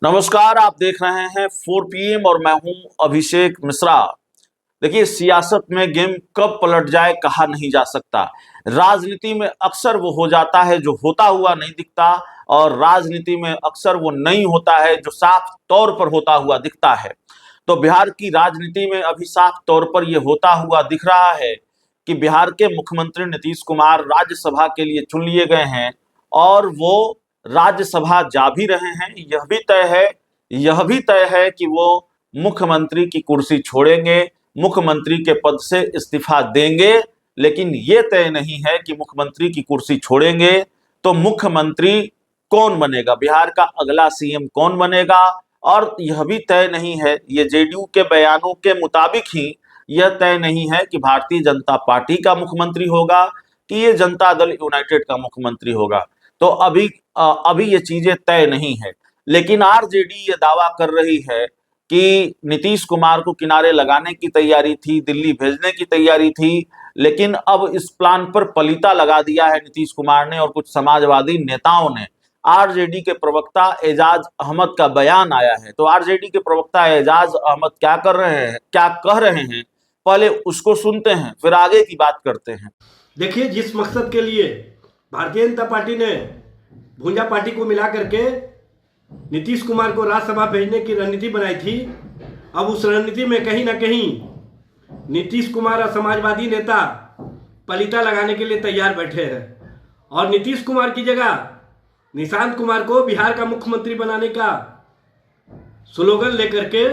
नमस्कार, आप देख रहे हैं 4 PM और मैं हूं अभिषेक मिश्रा। देखिए, सियासत में गेम कब पलट जाए कहा नहीं जा सकता। राजनीति में अक्सर वो हो जाता है जो होता हुआ नहीं दिखता, और राजनीति में अक्सर वो नहीं होता है जो साफ तौर पर होता हुआ दिखता है। तो बिहार की राजनीति में अभी साफ तौर पर यह होता हुआ दिख रहा है कि बिहार के मुख्यमंत्री नीतीश कुमार राज्यसभा के लिए चुन लिए गए हैं, और वो राज्यसभा जा भी रहे हैं। यह भी तय है कि वो मुख्यमंत्री की कुर्सी छोड़ेंगे, मुख्यमंत्री के पद से इस्तीफा देंगे। लेकिन ये तय नहीं है कि मुख्यमंत्री की कुर्सी छोड़ेंगे तो मुख्यमंत्री कौन बनेगा, बिहार का अगला सीएम कौन बनेगा। और यह भी तय नहीं है, ये जेडीयू के बयानों के मुताबिक ही यह तय नहीं है कि भारतीय जनता पार्टी का मुख्यमंत्री होगा कि ये जनता दल यूनाइटेड का मुख्यमंत्री होगा। तो अभी ये चीजें तय नहीं है। लेकिन आरजेडी ये दावा कर रही है कि नीतीश कुमार को किनारे लगाने की तैयारी थी, दिल्ली भेजने की तैयारी थी। लेकिन अब इस प्लान पर पलीता लगा दिया है नीतीश कुमार ने और कुछ समाजवादी नेताओं ने। आरजेडी के प्रवक्ता एजाज अहमद का बयान आया है, तो आरजेडी के प्रवक्ता एजाज अहमद क्या कह रहे हैं, पहले उसको सुनते हैं, फिर आगे की बात करते हैं। देखिए, जिस मकसद के लिए भारतीय जनता पार्टी ने भूंजा पार्टी को मिला करके नीतीश कुमार को राज्यसभा भेजने की रणनीति बनाई थी, अब उस रणनीति में कहीं ना कहीं नीतीश कुमार और समाजवादी नेता पलीता लगाने के लिए तैयार बैठे हैं और नीतीश कुमार की जगह निशांत कुमार को बिहार का मुख्यमंत्री बनाने का स्लोगन लेकर के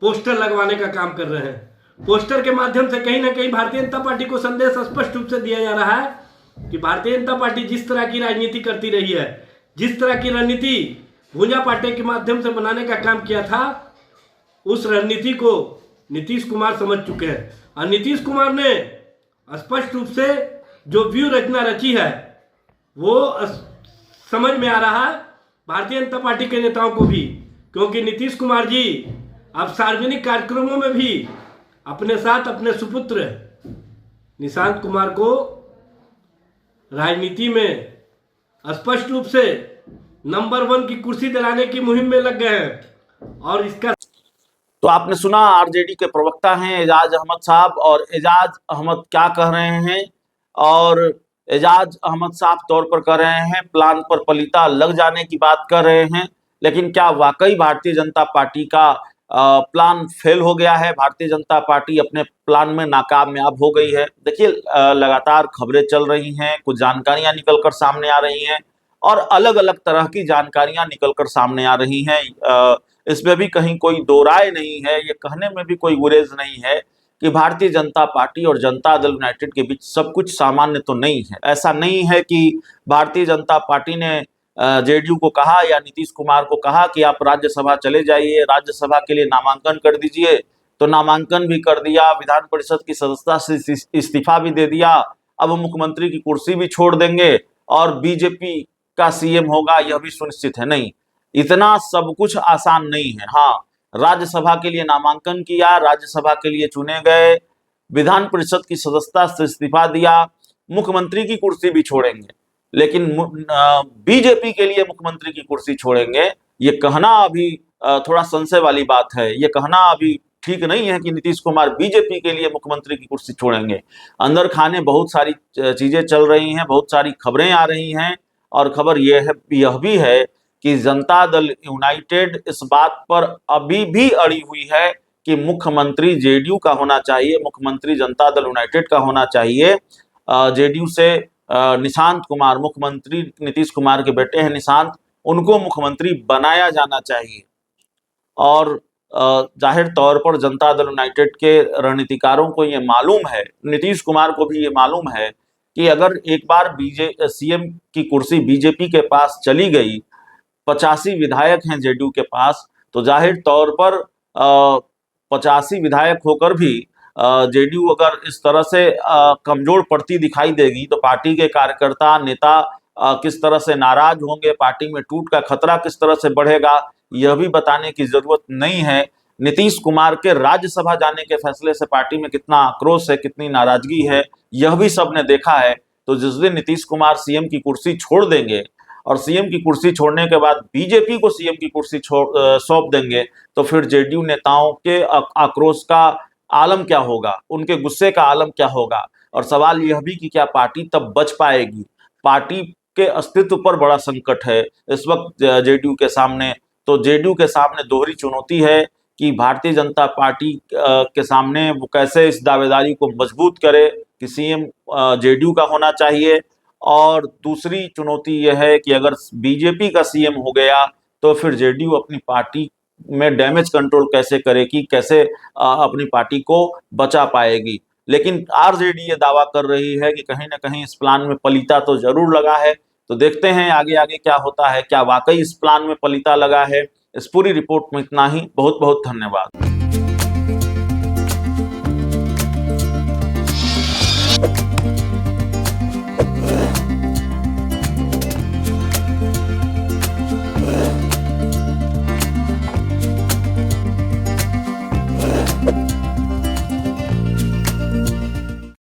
पोस्टर लगवाने का काम कर रहे हैं। पोस्टर के माध्यम से कहीं ना कहीं भारतीय जनता पार्टी को संदेश स्पष्ट रूप से दिया जा रहा है कि भारतीय जनता पार्टी जिस तरह की राजनीति करती रही है, जिस तरह की रणनीति भूंजा पार्टी के माध्यम से बनाने का काम किया था, उस रणनीति को नीतीश कुमार समझ चुके हैं। और नीतीश कुमार ने स्पष्ट रूप से जो व्यू रचना रची है वो समझ में आ रहा है भारतीय जनता पार्टी के नेताओं को भी, क्योंकि नीतीश कुमार जी अब सार्वजनिक कार्यक्रमों में भी अपने साथ अपने सुपुत्र निशांत कुमार को राजनीति में स्पष्ट रूप से नंबर 1 की कुर्सी दिलाने की मुहिम में लग गए हैं। और इसका तो आपने सुना, आरजेडी के प्रवक्ता हैं एजाज अहमद साहब, और एजाज अहमद क्या कह रहे हैं। और एजाज अहमद साफ तौर पर कह रहे हैं प्लान पर पलीता लग जाने की बात कर रहे हैं। लेकिन क्या वाकई भारतीय जनता पार्टी का प्लान फेल हो गया है, भारतीय जनता पार्टी अपने प्लान में नाकामयाब हो गई है? देखिए, लगातार खबरें चल रही हैं, कुछ जानकारियां निकलकर सामने आ रही हैं और अलग अलग तरह की जानकारियां निकलकर सामने आ रही हैं। इसमें भी कहीं कोई दो राय नहीं है, ये कहने में भी कोई गुरेज नहीं है कि भारतीय जनता पार्टी और जनता दल यूनाइटेड के बीच सब कुछ सामान्य तो नहीं है। ऐसा नहीं है कि भारतीय जनता पार्टी ने जेडीयू को कहा या नीतीश कुमार को कहा कि आप राज्यसभा चले जाइए, राज्यसभा के लिए नामांकन कर दीजिए, तो नामांकन भी कर दिया, विधान परिषद की सदस्यता से इस्तीफा भी दे दिया, अब मुख्यमंत्री की कुर्सी भी छोड़ देंगे और बीजेपी का सीएम होगा, यह भी सुनिश्चित है। नहीं, इतना सब कुछ आसान नहीं है। हाँ, राज्यसभा के लिए नामांकन किया, राज्यसभा के लिए चुने गए, विधान परिषद की सदस्यता से इस्तीफा दिया, मुख्यमंत्री की कुर्सी भी छोड़ेंगे, लेकिन बीजेपी के लिए मुख्यमंत्री की कुर्सी छोड़ेंगे, ये कहना अभी थोड़ा संशय वाली बात है। ये कहना अभी ठीक नहीं है कि नीतीश कुमार बीजेपी के लिए मुख्यमंत्री की कुर्सी छोड़ेंगे। अंदर खाने बहुत सारी चीजें चल रही हैं, बहुत सारी खबरें आ रही हैं, और खबर यह भी है कि जनता दल यूनाइटेड इस बात पर अभी भी अड़ी हुई है कि मुख्यमंत्री जेडीयू का होना चाहिए, मुख्यमंत्री जनता दल यूनाइटेड का होना चाहिए। जेडीयू से निशांत कुमार, मुख्यमंत्री नीतीश कुमार के बेटे हैं निशांत, उनको मुख्यमंत्री बनाया जाना चाहिए। और जाहिर तौर पर जनता दल यूनाइटेड के रणनीतिकारों को ये मालूम है, नीतीश कुमार को भी ये मालूम है कि अगर एक बार सीएम की कुर्सी बीजेपी के पास चली गई, 85 विधायक हैं जेडीयू के पास, तो जाहिर तौर पर 85 विधायक होकर भी जेडीयू अगर इस तरह से कमजोर पड़ती दिखाई देगी तो पार्टी के कार्यकर्ता नेता किस तरह से नाराज होंगे, पार्टी में टूट का खतरा किस तरह से बढ़ेगा, यह भी बताने की जरूरत नहीं है। नीतीश कुमार के राज्यसभा जाने के फैसले से पार्टी में कितना आक्रोश है, कितनी नाराजगी है, यह भी सबने देखा है। तो जिस दिन नीतीश कुमार सीएम की कुर्सी छोड़ देंगे और सीएम की कुर्सी छोड़ने के बाद बीजेपी को सीएम की कुर्सी सौंप देंगे तो फिर जेडीयू नेताओं के आक्रोश का आलम क्या होगा, उनके गुस्से का आलम क्या होगा। और सवाल यह भी कि क्या पार्टी तब बच पाएगी। पार्टी के अस्तित्व पर बड़ा संकट है इस वक्त जेडीयू के सामने। तो जेडीयू के सामने दोहरी चुनौती है कि भारतीय जनता पार्टी के सामने वो कैसे इस दावेदारी को मजबूत करे कि सीएम जेडीयू का होना चाहिए। और दूसरी चुनौती यह है कि अगर बीजेपी का सीएम हो गया तो फिर जेडीयू अपनी पार्टी में डैमेज कंट्रोल कैसे करेगी, कैसे अपनी पार्टी को बचा पाएगी। लेकिन आरजेडी ये दावा कर रही है कि कहीं ना कहीं इस प्लान में पलीता तो जरूर लगा है। तो देखते हैं आगे आगे क्या होता है, क्या वाकई इस प्लान में पलीता लगा है। इस पूरी रिपोर्ट में इतना ही। बहुत बहुत धन्यवाद।